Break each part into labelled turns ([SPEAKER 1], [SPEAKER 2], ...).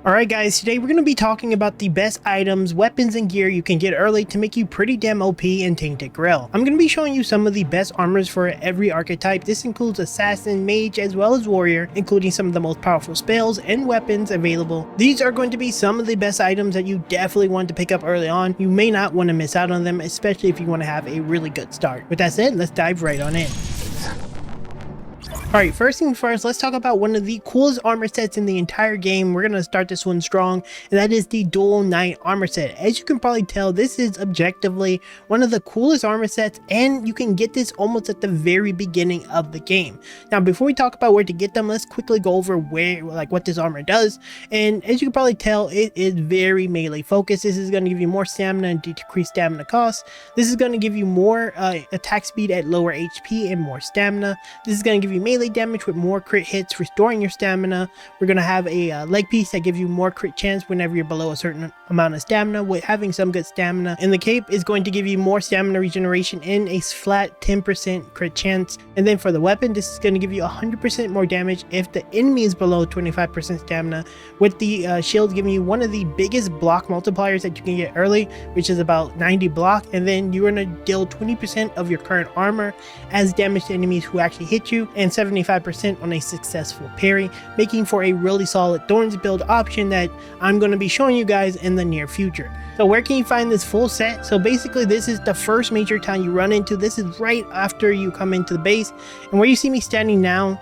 [SPEAKER 1] Alright guys, today we're going to be talking about the best items, weapons, and gear you can get early to make you pretty damn OP in Tainted Grail. I'm going to be showing you some of the best armors for every archetype. This includes Assassin, Mage, as well as Warrior, including some of the most powerful spells and weapons available. These are going to be some of the best items that you definitely want to pick up early on. You may not want to miss out on them, especially if you want to have a really good start. With that said, let's dive right on in. Alright, first thing first, let's talk about one of the coolest armor sets in the entire game. We're going to start this one strong, and that is the Duel Knight armor set. As you can probably tell, this is objectively one of the coolest armor sets, and you can get this almost at the very beginning of the game. Now, before we talk about where to get them, let's quickly go over what this armor does. And as you can probably tell, it is very melee focused. This is going to give you more stamina and decrease stamina costs. This is going to give you more attack speed at lower HP and more stamina. This is going to give you melee damage with more crit hits, restoring your stamina. We're going to have a leg piece that gives you more crit chance whenever you're below a certain amount of stamina, with having some good stamina. And the cape is going to give you more stamina regeneration and a flat 10% crit chance. And then for the weapon, this is going to give you 100% more damage if the enemy is below 25% stamina, with the shield giving you one of the biggest block multipliers that you can get early, which is about 90 block. And then you're going to deal 20% of your current armor as damage to enemies who actually hit you, and 75% on a successful parry, making for a really solid Thorns build option that I'm going to be showing you guys in the near future. So where can you find this full set? So basically this is the first major town you run into. This is right after you come into the base, and where you see me standing now,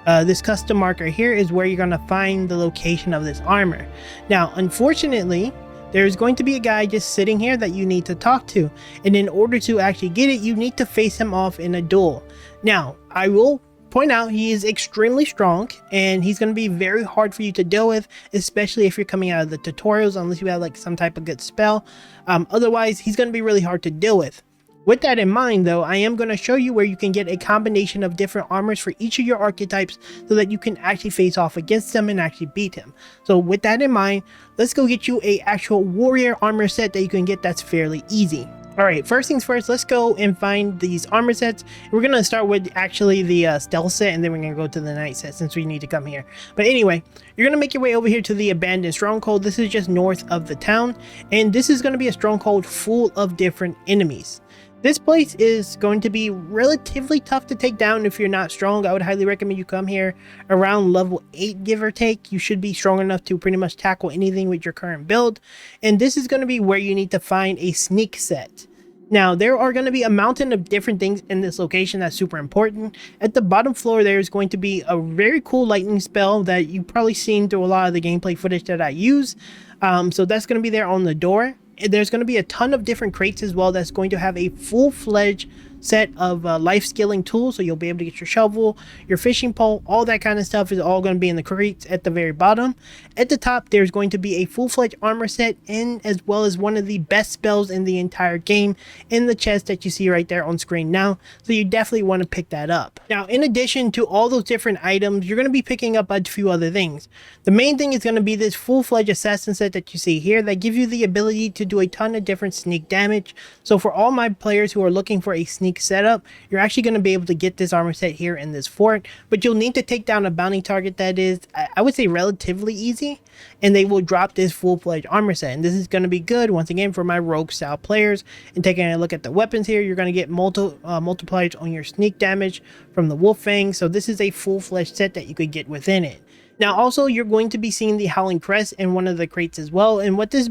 [SPEAKER 1] this custom marker here is where you're going to find the location of this armor. Now unfortunately, there's going to be a guy just sitting here that you need to talk to, and in order to actually get it, you need to face him off in a duel. Now I will point out he is extremely strong, and he's going to be very hard for you to deal with, especially if you're coming out of the tutorials, unless you have like some type of good spell. Otherwise he's going to be really hard to deal with. With that in mind though, I am going to show you where you can get a combination of different armors for each of your archetypes so that you can actually face off against them and actually beat him. So with that in mind, let's go get you a actual warrior armor set that you can get that's fairly easy. Alright, first things first, let's go and find these armor sets. We're going to start with actually the stealth set, and then we're going to go to the night set since we need to come here. But anyway, you're going to make your way over here to the abandoned stronghold. This is just north of the town, and this is going to be a stronghold full of different enemies. This place is going to be relatively tough to take down if you're not strong. I would highly recommend you come here around level 8, give or take. You should be strong enough to pretty much tackle anything with your current build. And this is going to be where you need to find a sneak set. Now, there are going to be a mountain of different things in this location that's super important. At the bottom floor, there is going to be a very cool lightning spell that you've probably seen through a lot of the gameplay footage that I use. So that's going to be there on the door. There's going to be a ton of different crates as well that's going to have a full-fledged set of life skilling tools, so you'll be able to get your shovel, your fishing pole, all that kind of stuff is all going to be in the crates at the very bottom. At the top, there's going to be a full-fledged armor set, and as well as one of the best spells in the entire game in the chest that you see right there on screen now, so you definitely want to pick that up. Now, in addition to all those different items, you're going to be picking up a few other things. The main thing is going to be this full-fledged assassin set that you see here that gives you the ability to do a ton of different sneak damage. So for all my players who are looking for a sneak setup, you're actually going to be able to get this armor set here in this fort, but you'll need to take down a bounty target that is, I would say, relatively easy, and they will drop this full-fledged armor set. And this is going to be good once again for my rogue style players. And taking a look at the weapons here, you're going to get multipliers on your sneak damage from the wolf fang, so this is a full-fledged set that you could get within it. Now also, you're going to be seeing the Howling Crest in one of the crates as well, and what this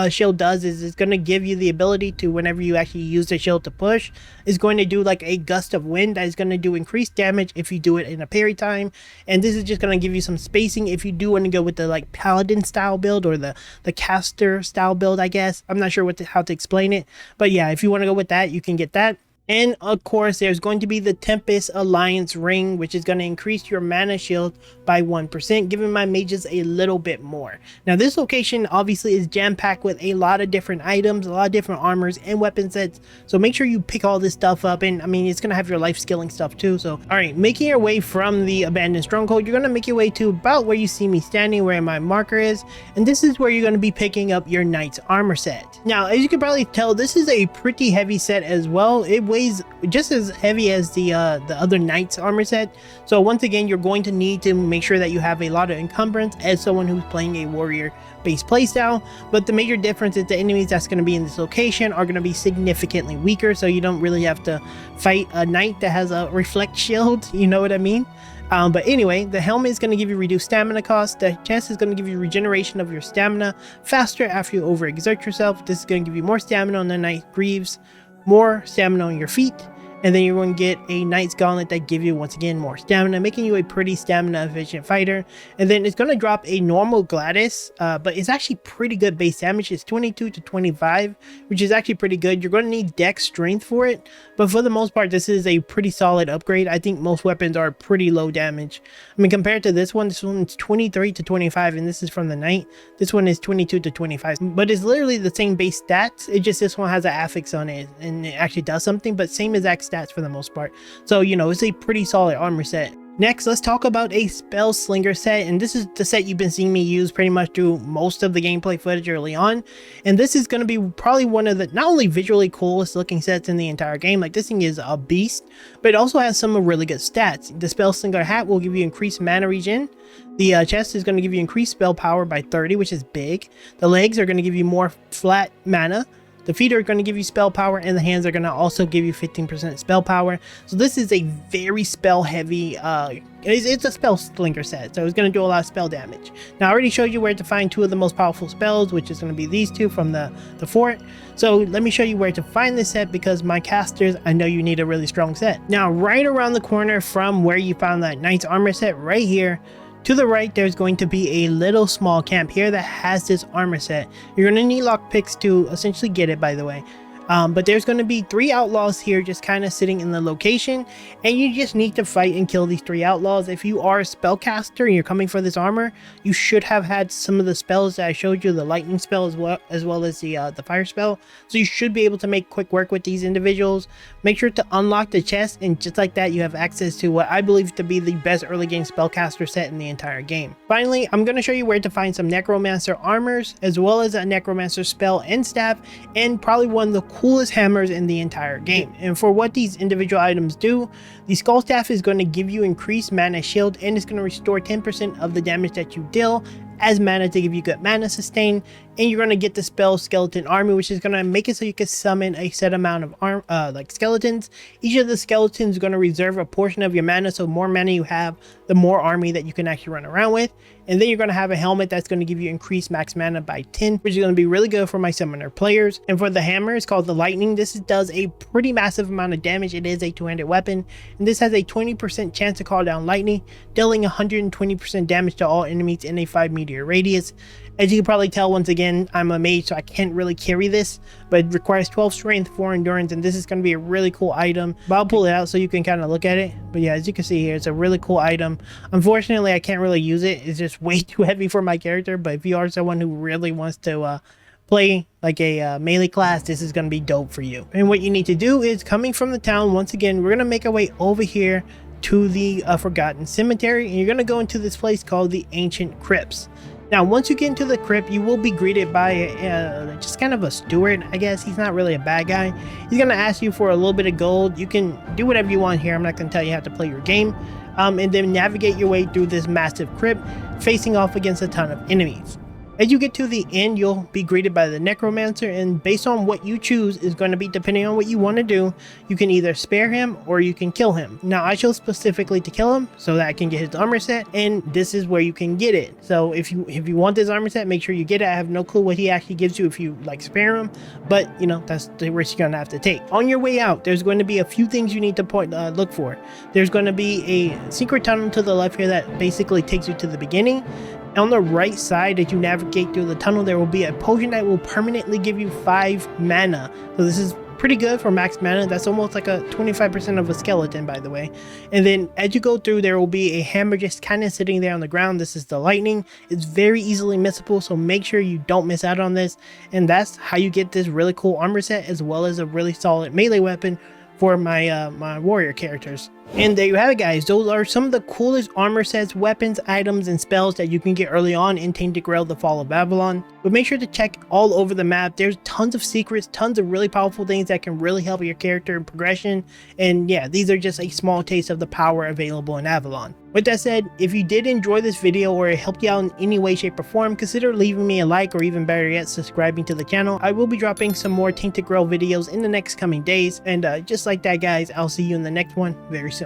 [SPEAKER 1] shield does is it's going to give you the ability to, whenever you actually use the shield to push, is going to do like a gust of wind that is going to do increased damage if you do it in a parry time. And this is just going to give you some spacing if you do want to go with the like paladin style build or the caster style build, I guess. I'm not sure how to explain it, but yeah, if you want to go with that, you can get that. And of course, there's going to be the Tempest Alliance ring, which is going to increase your mana shield by 1%, giving my mages a little bit more. Now, this location obviously is jam-packed with a lot of different items, a lot of different armors and weapon sets. So make sure you pick all this stuff up. And I mean, it's going to have your life skilling stuff too. So, all right, making your way from the abandoned stronghold, you're going to make your way to about where you see me standing, where my marker is. And this is where you're going to be picking up your knight's armor set. Now, as you can probably tell, this is a pretty heavy set as well. It weighs just as heavy as the other Knights armor set. So once again, you're going to need to make sure that you have a lot of encumbrance as someone who's playing a warrior based playstyle. But the major difference is the enemies that's going to be in this location are going to be significantly weaker, so you don't really have to fight a knight that has a reflect shield, you know what I mean? But anyway, the helmet is going to give you reduced stamina cost. The chest is going to give you regeneration of your stamina faster after you overexert yourself. This is going to give you more stamina on the knight greaves, more stamina on your feet, and then you're going to get a knight's gauntlet that give you once again more stamina, making you a pretty stamina efficient fighter. And then it's going to drop a normal Gladys, but it's actually pretty good base damage. It's 22 to 25, which is actually pretty good. You're going to need dex strength for it, but for the most part this is a pretty solid upgrade. I think most weapons are pretty low damage. I mean, compared to this one's 23 to 25, and this is from the knight. This one is 22 to 25, but it's literally the same base stats. It just this one has an affix on it and it actually does something, but same exact stats for the most part. So you know, it's a pretty solid armor set. Next, let's talk about a spell slinger set, and this is the set you've been seeing me use pretty much through most of the gameplay footage early on. And this is going to be probably one of the not only visually coolest looking sets in the entire game, like this thing is a beast, but it also has some really good stats. The spell slinger hat will give you increased mana regen. The chest is going to give you increased spell power by 30, which is big. The legs are going to give you more flat mana. The feet are going to give you spell power, and the hands are going to also give you 15% spell power. So this is a very spell heavy, it's a spell slinger set, so it's going to do a lot of spell damage. Now I already showed you where to find two of the most powerful spells, which is going to be these two from the fort. So let me show you where to find this set, because my casters, I know you need a really strong set. Now right around the corner from where you found that knight's armor set, right here, to the right, there's going to be a little small camp here that has this armor set. You're going to need lockpicks to essentially get it, by the way. But there's going to be 3 outlaws here just kind of sitting in the location, and you just need to fight and kill these 3 outlaws. If you are a spellcaster and you're coming for this armor, you should have had some of the spells that I showed you, the lightning spell as well as the fire spell. So you should be able to make quick work with these individuals. Make sure to unlock the chest, and just like that, you have access to what I believe to be the best early game spellcaster set in the entire game. Finally, I'm going to show you where to find some Necromancer armors, as well as a Necromancer spell and staff, and probably one of the coolest hammers in the entire game. And for what these individual items do, the skull staff is going to give you increased mana shield, and it's going to restore 10% of the damage that you deal as mana to give you good mana sustain. And you're going to get the spell skeleton army, which is going to make it so you can summon a set amount of like skeletons. Each of the skeletons is going to reserve a portion of your mana, so more mana you have, the more army that you can actually run around with. And then you're going to have a helmet that's going to give you increased max mana by 10, which is going to be really good for my summoner players. And for the hammer, it's called the lightning. This does a pretty massive amount of damage. It is a two-handed weapon, and this has a 20% chance to call down lightning, dealing 120% damage to all enemies in a 5-meter radius. As you can probably tell, once again, I'm a mage, so I can't really carry this, but it requires 12 strength, 4 endurance, and this is going to be a really cool item. But I'll pull it out so you can kind of look at it. But yeah, as you can see here, it's a really cool item. Unfortunately, I can't really use it. It's just way too heavy for my character, but if you are someone who really wants to play like a melee class, this is going to be dope for you. And what you need to do is, coming from the town, once again, we're going to make our way over here to the Forgotten Cemetery, and you're going to go into this place called the Ancient Crypts. Now, once you get into the crypt, you will be greeted by just kind of a steward, I guess. He's not really a bad guy. He's going to ask you for a little bit of gold. You can do whatever you want here. I'm not going to tell you how to play your game. And then navigate your way through this massive crypt, facing off against a ton of enemies. As you get to the end, you'll be greeted by the Necromancer, and based on what you choose is going to be depending on what you want to do. You can either spare him or you can kill him. Now, I chose specifically to kill him so that I can get his armor set, and this is where you can get it. So if you want this armor set, make sure you get it. I have no clue what he actually gives you if you like spare him, but you know, that's the risk you're gonna have to take. On your way out, there's going to be a few things you need to look for. There's going to be a secret tunnel to the left here that basically takes you to the beginning. On the right side, as you navigate through the tunnel, there will be a potion that will permanently give you 5 mana. So this is pretty good for max mana. That's almost like a 25% of a skeleton, by the way. And then as you go through, there will be a hammer just kind of sitting there on the ground. This is the lightning. It's very easily missable, so make sure you don't miss out on this. And that's how you get this really cool armor set, as well as a really solid melee weapon for my my warrior characters. And there you have it, guys. Those are some of the coolest armor sets, weapons, items, and spells that you can get early on in Tainted Grail: The Fall of Babylon. But make sure to check all over the map. There's tons of secrets, tons of really powerful things that can really help your character in progression. And yeah, these are just a small taste of the power available in Avalon. With that said, if you did enjoy this video or it helped you out in any way, shape, or form, consider leaving me a like, or even better yet, subscribing to the channel. I will be dropping some more Tainted Grail videos in the next coming days. And just like that, guys, I'll see you in the next one very soon.